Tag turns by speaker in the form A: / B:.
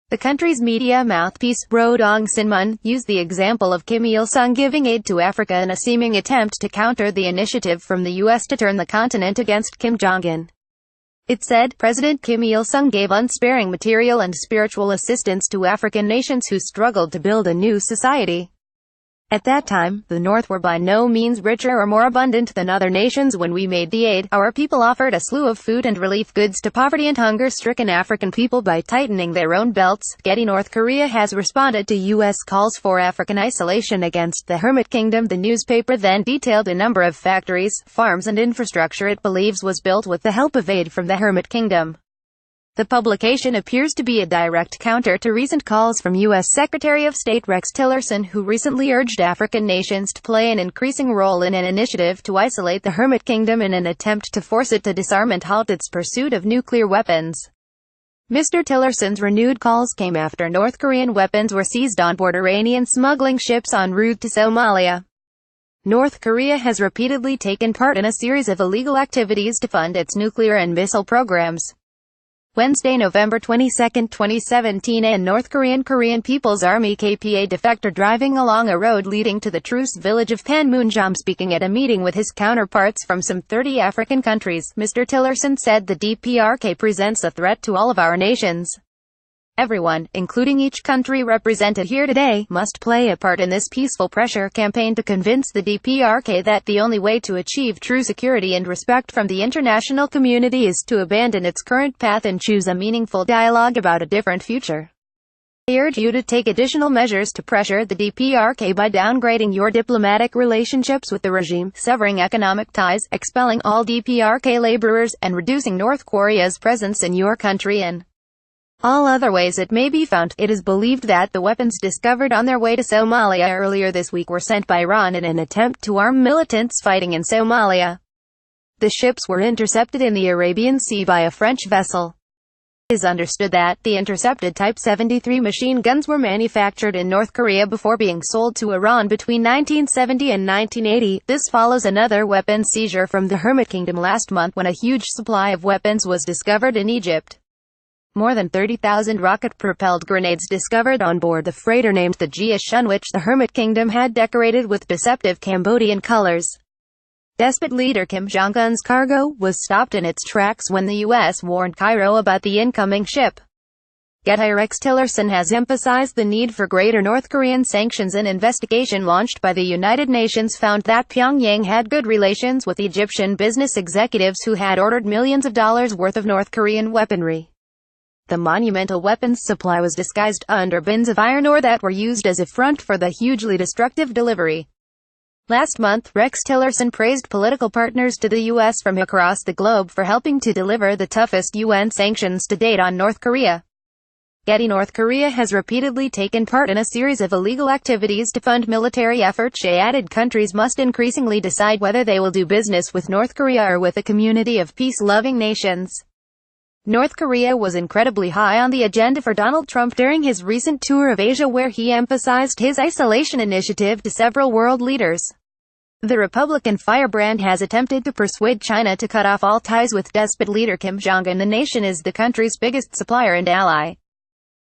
A: The country's media mouthpiece, Rodong Sinmun, used the example of Kim Ilsung giving aid to Africa in a seeming attempt to counter the initiative from the U.S. to turn the continent against Kim Jongun. It said, President Kim Il-sung gave unsparing material and spiritual assistance to African nations who struggled to build a new society. At that time, the North were by no means richer or more abundant than other nations. When we made the aid, our people offered a slew of food and relief goods to poverty and hunger-stricken African people by tightening their own belts. Getty North Korea has responded to U.S. calls for African isolation against the Hermit Kingdom. The newspaper then detailed a number of factories, farms and infrastructure it believes was built with the help of aid from the Hermit Kingdom. The publication appears to be a direct counter to recent calls from U.S. Secretary of State Rex Tillerson, who recently urged African nations to play an increasing role in an initiative to isolate the Hermit Kingdom in an attempt to force it to disarm and halt its pursuit of nuclear weapons. Mr. Tillerson's renewed calls came after North Korean weapons were seized on board Iranian smuggling ships en route to Somalia. North Korea has repeatedly taken part in a series of illegal activities to fund its nuclear and missile programs. Wednesday, November 22, 2017, a North Korean People's Army KPA defector driving along a road leading to the truce village of Panmunjom speaking at a meeting with his counterparts from some 30 African countries. Mr. Tillerson said the DPRK presents a threat to all of our nations. Everyone, including each country represented here today, must play a part in this peaceful pressure campaign to convince the DPRK that the only way to achieve true security and respect from the international community is to abandon its current path and choose a meaningful dialogue about a different future. I urge you to take additional measures to pressure the DPRK by downgrading your diplomatic relationships with the regime, severing economic ties, expelling all DPRK laborers, and reducing North Korea's presence in your country and all other ways it may be found. It is believed that the weapons discovered on their way to Somalia earlier this week were sent by Iran in an attempt to arm militants fighting in Somalia. The ships were intercepted in the Arabian Sea by a French vessel. It is understood that the intercepted Type 73 machine guns were manufactured in North Korea before being sold to Iran between 1970 and 1980. This follows another weapon seizure from the Hermit Kingdom last month when a huge supply of weapons was discovered in Egypt. More than 30,000 rocket-propelled grenades discovered on board the freighter named the Jiashun, which the Hermit Kingdom had decorated with deceptive Cambodian colors. Despot leader Kim Jong-un's cargo was stopped in its tracks when the U.S. warned Cairo about the incoming ship. Getty Rex Tillerson has emphasized the need for greater North Korean sanctions. An investigation launched by the United Nations found that Pyongyang had good relations with Egyptian business executives who had ordered millions of dollars worth of North Korean weaponry. The monumental weapons supply was disguised under bins of iron ore that were used as a front for the hugely destructive delivery. Last month, Rex Tillerson praised political partners to the U.S. from across the globe for helping to deliver the toughest UN sanctions to date on North Korea. Getty North Korea has repeatedly taken part in a series of illegal activities to fund military efforts. She added countries must increasingly decide whether they will do business with North Korea or with a community of peace-loving nations. North Korea was incredibly high on the agenda for Donald Trump during his recent tour of Asia, where he emphasized his isolation initiative to several world leaders. The Republican firebrand has attempted to persuade China to cut off all ties with despot leader Kim Jong-un. The nation is the country's biggest supplier and ally.